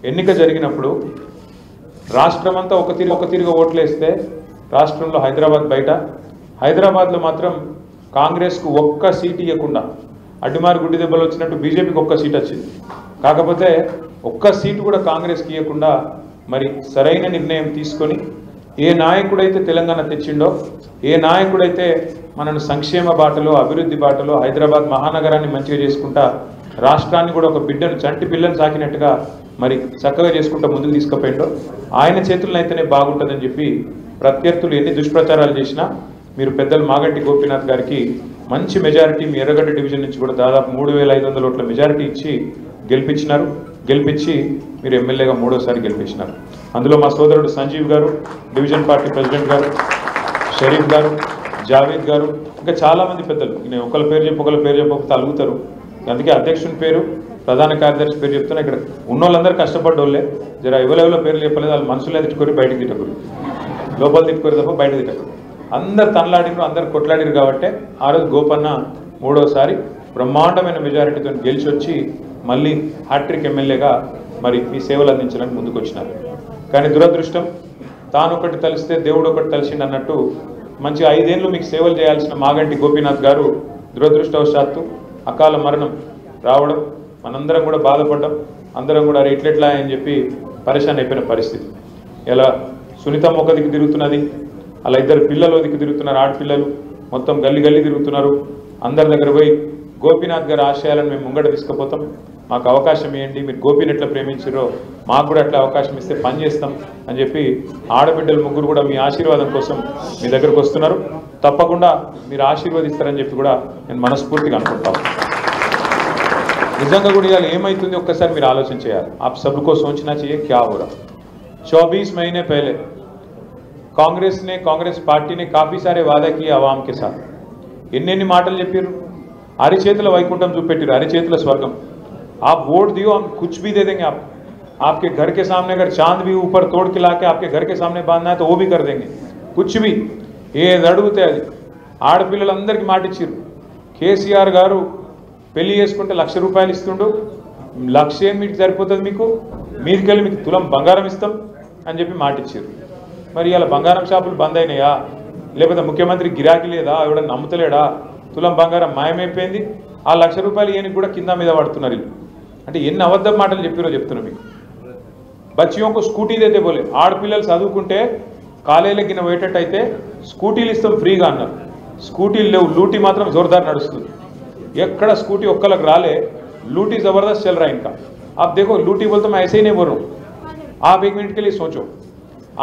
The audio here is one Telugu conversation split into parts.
ఎన్నిక జరిగినప్పుడు రాష్ట్రమంతా ఒక తిరిగి ఓట్లేస్తే రాష్ట్రంలో హైదరాబాద్లో మాత్రం కాంగ్రెస్కు ఒక్క సీట్ ఇవ్వకుండా అడ్డిమారు గుడ్డి దెబ్బలు వచ్చినట్టు బీజేపీకి ఒక్క సీట్ వచ్చింది. కాకపోతే ఒక్క సీటు కూడా కాంగ్రెస్కి ఇవ్వకుండా మరి సరైన నిర్ణయం తీసుకొని ఏ నాయకుడైతే తెలంగాణ తెచ్చిండో, ఏ నాయకుడైతే మనను సంక్షేమ బాటలో అభివృద్ధి బాటలో హైదరాబాద్ మహానగరాన్ని మంచిగా చేసుకుంటా రాష్ట్రాన్ని కూడా ఒక బిడ్డను చంటి పిల్లని సాకినట్టుగా మరి చక్కగా చేసుకుంటా ముందుకు తీసుకుపోయిండో ఆయన చేతుల్లో అయితేనే బాగుంటుందని చెప్పి ప్రత్యర్థులు ఎన్ని దుష్ప్రచారాలు చేసినా మీరు పెద్దలు మాగంటి గోపీనాథ్ గారికి మంచి మెజారిటీ మీ ఎర్రగడ్డ డివిజన్ నుంచి కూడా దాదాపు 3500 ఓట్ల మెజారిటీ ఇచ్చి గెలిపించి మీరు ఎమ్మెల్యేగా మూడోసారి గెలిపించినారు. అందులో మా సోదరుడు సంజీవ్ గారు, డివిజన్ పార్టీ ప్రెసిడెంట్ గారు, షరీఫ్ గారు, జావేద్ గారు, ఇంకా చాలామంది పెద్దలు, నేను ఒకళ్ళ పేరు చెప్పకపోతే అలుగుతారు. అందుకే అధ్యక్షుని పేరు, ప్రధాన కార్యదర్శి పేరు చెప్తున్నా. ఇక్కడ ఉన్నోళ్ళందరూ కష్టపడ్డోళ్ళే, జర ఎవరెవరో పేర్లు చెప్పలేదు. వాళ్ళు మనసులో తిట్టుకొని బయటకు తిట్టకూరు, లోపల తిట్టుకోరు తప్ప బయట తిట్టకూరు. అందరు తనలాడిరు, అందరు కొట్లాడిరు. కాబట్టి ఆ రోజు గోపన్న మూడోసారి బ్రహ్మాండమైన మెజారిటీతో గెలిచి వచ్చి మళ్ళీ హ్యాట్రిక్ ఎమ్మెల్యేగా మరి మీ సేవలు అందించడానికి ముందుకు వచ్చినారు. కానీ దురదృష్టం, తాను ఒకటి తలిస్తే దేవుడు ఒకటి తలిసిండు అన్నట్టు మంచి 5 ఏళ్ళు మీకు సేవలు చేయాల్సిన మాగంటి గోపీనాథ్ గారు దురదృష్టవశాత్తు అకాల మరణం రావడం, మనందరం కూడా బాధపడ్డాం. అందరం కూడా ఎట్లెట్లా అని చెప్పి పరేషాన్ అయిపోయిన పరిస్థితి. ఇలా సునీతమ్మ ఒక దిక్కు తిరుగుతున్నది, అలా 2 పిల్లలు దిక్కు తిరుగుతున్నారు, ఆడపిల్లలు మొత్తం గల్లీ తిరుగుతున్నారు. అందరి దగ్గర పోయి గోపీనాథ్ గారి ఆశయాలను మేము ముంగట తీసుకుపోతాం, మాకు అవకాశం ఇవ్వండి, మీరు గోపీని ఎట్లా ప్రేమించారో మాకు కూడా అట్లా అవకాశం ఇస్తే పని చేస్తాం అని చెప్పి ఆడబిడ్డలు ముగ్గురు కూడా మీ ఆశీర్వాదం కోసం మీ దగ్గరకు వస్తున్నారు. తప్పకుండా మీరు ఆశీర్వదిస్తారని చెప్పి కూడా నేను మనస్ఫూర్తిగా అనుకుంటాను. నిజంగా కూడా ఇవాళ ఏమైతుంది ఒక్కసారి మీరు ఆలోచన చేయాలి. आप सबको सोचना चाहिए क्या हो रहा. 24 महीने पहले कांग्रेस पार्टी ने काफ़ी सारे वादा किए आवाम के साथ. ఎన్ని మాటలు చెప్పారు. అరిచేతుల వైకుంఠం చూపెట్టారు, అరిచేతుల స్వర్గం. आप वोट दियो, हम कुछ भी दे देंगे. आपके घर के सामने अगर चांद भी ऊपर तोड़ के लाके आपके घर के सामने बांधना है तो वो भी कर देंगे. कुछ भी ఏది అడిగితే అది. ఆడపిల్లలందరికీ మాట ఇచ్చారు. కేసీఆర్ గారు పెళ్లి చేసుకుంటే ₹1,00,000 ఇస్తుండు, 1,00,000 మీకు సరిపోతుంది, మీదికెళ్ళి మీకు తులం బంగారం ఇస్తాం అని చెప్పి మాట ఇచ్చారు. మరి ఇలా బంగారం షాపులు బంద్ అయినాయా, లేకపోతే ముఖ్యమంత్రి గిరాకీ లేదా, ఎవడన్నా నమ్ముతలేడా, తులం బంగారం మాయమైపోయింది, ఆ ₹1,00,000 ఈయనకి కూడా కింద మీద పడుతున్నారు. అంటే ఎన్ని అబద్ధం మాటలు చెప్పారో చెప్తున్నా మీకు. బచ్చియోంకు స్కూటీ దేతే బోలే, ఆడపిల్లలు చదువుకుంటే కాలేజీలకి గిన్న పోయేటట్టయితే స్కూటీలు ఇస్తాం ఫ్రీగా అన్నారు. స్కూటీలు లేవు, లూటీ మాత్రం జోర్దార్ నడుస్తుంది. ఎక్కడ స్కూటీ ఒక్కలకు రాలే, लूटी ज़बरदस्त चल रहा है इनका. आप देखो, लूटी बोलते मैं ऐसे ही नहीं बोल रहा हूँ. आप 1 मिनट के लिए सोचो,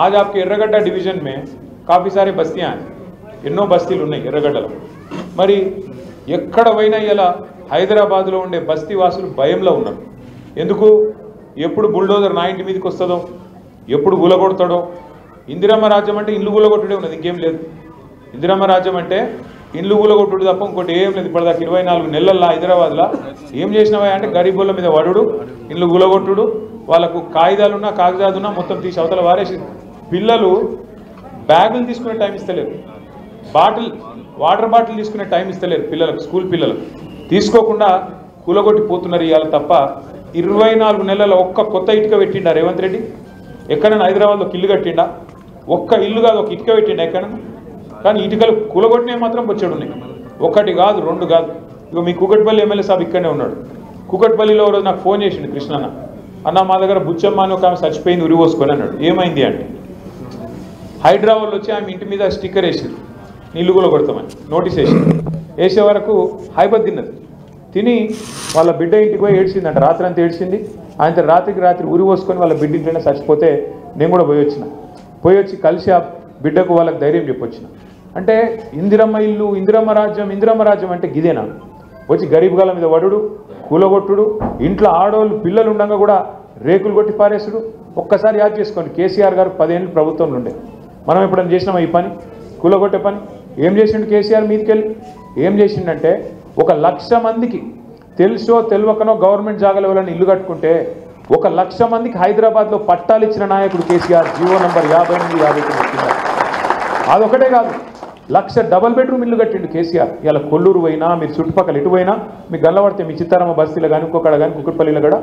आज आपके ఎర్రగడ్డ डिवीजन में काफ़ी सारे बस्तियाँ हैं, ఎన్నో బస్తీలు ఉన్నాయి ఎర్రగడ్డలో. మరి ఎక్కడ పోయినా ఇలా హైదరాబాద్లో ఉండే బస్తీ వాసులు భయంలో ఉన్నారు. ఎందుకు? ఎప్పుడు బుల్డోజర్ నా ఇంటి మీదకి వస్తుందో, ఎప్పుడు గులగొడతాడో. ఇందిరమ్మ రాజ్యం అంటే ఇల్లు గులగొట్టుడే ఉన్నది, ఇంకేం లేదు. ఇందిరమ్మ రాజ్యం అంటే ఇల్లు గులగొట్టుడు తప్ప ఇంకోటి ఏం లేదు. ఇప్పటిదాకా 24 నెలల్లో హైదరాబాద్లో ఏం చేసినవా అంటే గరీబుల మీద వడుడు, ఇల్లు గులగొట్టుడు, వాళ్ళకు కాగితాలున్నా కాగజాదున్నా మొత్తం తీసి అవతల వారేసి. పిల్లలు బ్యాగులు తీసుకునే టైం ఇస్తలేరు, వాటర్ బాటిల్ తీసుకునే టైం ఇస్తలేరు పిల్లలకు, స్కూల్ పిల్లలకు. తీసుకోకుండా కూలగొట్టి పోతున్నారు ఇవాళ తప్ప. 24 నెలల ఒక్క కొత్త ఇటుక పెట్టిండా రేవంత్ రెడ్డి? ఎక్కడైనా హైదరాబాద్లో ఒక ఇల్లు కట్టిండా? ఒక్క ఇల్లు కాదు, ఒక ఇటుక పెట్టిండా ఎక్కడైనా? కానీ ఇటుకలు కూలగొట్టినవి మాత్రం వచ్చాడు ఉన్నాయి. 1 కాదు 2 కాదు. ఇక మీ కూకట్పల్లి ఎమ్మెల్యే సాబ్ ఇక్కడనే ఉన్నాడు. కూకట్పల్లిలో రోజు నాకు ఫోన్ చేసిండు కృష్ణన్న, అన్న మా దగ్గర బుచ్చమ్మ అని ఒక ఆమె చచ్చిపోయింది, ఉరిపోసుకొని అన్నాడు. ఏమైంది అంటే హైదరాబాద్లో వచ్చి ఆమె ఇంటి మీద స్టిక్కర్ వేసారు, ఇల్లు కూలగొడతామని నోటీస్ వేసే వరకు హైబత్ తిని వాళ్ళ బిడ్డ ఇంటికి పోయి ఏడ్చిందంట. రాత్రి అంతా ఏడ్చింది. ఆయన రాత్రికి ఉరి పోసుకొని వాళ్ళ బిడ్డ ఇంట్లోనే చచ్చిపోతే నేను కూడా పోయి వచ్చి కలిసి ఆ బిడ్డకు వాళ్ళకి ధైర్యం చెప్పొచ్చిన. అంటే ఇందిరమ్మ ఇల్లు, ఇందిరమ్మ రాజ్యం అంటే గిదేనా? వచ్చి గరీబ్ గాల మీద వడుడు, కూలగొట్టుడు, ఇంట్లో ఆడవాళ్ళు పిల్లలు ఉండగా కూడా రేకులు కొట్టి పారేసుడు. ఒక్కసారి యాద్ చేసుకోండి, కేసీఆర్ గారు 10 ఏళ్ళు ప్రభుత్వంలో ఉండే. మనం ఎప్పుడైనా చేసినామా ఈ పని, కూలగొట్టే పని? ఏం చేసిండు కేసీఆర్ మీదకెళ్ళి? ఏం చేసిండంటే 1,00,000 మందికి తెలుసో తెలియకనో గవర్నమెంట్ జాగాలో ఎవరైనా ఇల్లు కట్టుకుంటే 1,00,000 మందికి హైదరాబాద్లో పట్టాలు ఇచ్చిన నాయకుడు కేసీఆర్. జీవో నంబర్ 58 అదొకటే కాదు, 1,00,000 డబల్ బెడ్రూమ్ ఇల్లు కట్టిండు కేసీఆర్. ఇలా కొల్లూరు పోయినా, మీరు చుట్టుపక్కల ఎటు పోయినా మీకు గల్లబడితే, మీ చిత్తారమ్మ బస్తీలో కానీ ఇంకొకడ కానీ కుక్కట్పల్లిలో కూడా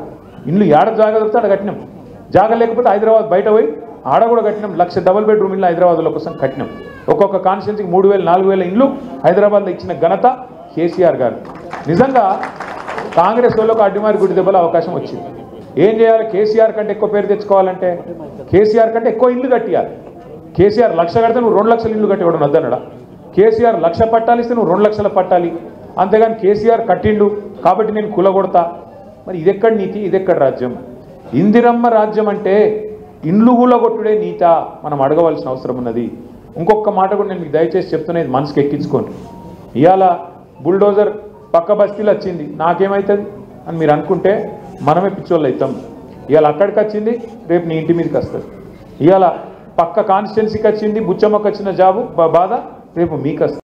ఇల్లు ఏడ జాగా దొరికితే ఆడ కట్టినాం, జాగా లేకపోతే హైదరాబాద్ బయట పోయి ఆడ కూడా కట్టినాం. 1,00,000 డబుల్ బెడ్రూమ్ ఇల్లు హైదరాబాద్లో కోసం కట్టినాం. ఒక్కొక్క కాన్స్టిట్యున్సీకి 3,000 4,000 ఇల్లు హైదరాబాద్లో ఇచ్చిన ఘనత కేసీఆర్ గారు. నిజంగా కాంగ్రెస్ వాళ్ళకు అడ్డిమారి గుడి దెబ్బల అవకాశం వచ్చింది. ఏం చేయాలి? కేసీఆర్ కంటే ఎక్కువ పేరు తెచ్చుకోవాలంటే కేసీఆర్ కంటే ఎక్కువ ఇల్లు కట్టియాలి. కేసీఆర్ 1,00,000 కడితే నువ్వు 2,00,000 ఇల్లు కట్టేవాడు వద్దన్నాడా? కేసీఆర్ 1,00,000 పట్టాలి ఇస్తే నువ్వు 2,00,000 పట్టాలి. అంతేగాని కేసీఆర్ కట్టిండు కాబట్టి నేను కులగొడతా. మరి ఇదెక్కడ నీతి, ఇదెక్కడ రాజ్యం? ఇందిరమ్మ రాజ్యం అంటే ఇండ్లు కూలగొట్టుడే నీత మనం అడగవలసిన అవసరం ఉన్నది. ఇంకొక మాట కూడా నేను మీకు దయచేసి చెప్తున్నది, మనసుకి ఎక్కించుకోండి. ఇవాళ బుల్డోజర్ పక్క బస్తీలు వచ్చింది, నాకేమవుతుంది అని మీరు అనుకుంటే మనమే పిచ్చోళ్ళు అవుతాం. ఇవాళ అక్కడికి వచ్చింది, రేపు నీ ఇంటి మీదకి వస్తుంది. ఇవాళ పక్క కాన్స్టిట్యున్సీకి వచ్చింది, బుచ్చమ్మకి వచ్చిన జాబు బాధ రేపు మీకు వస్తుంది.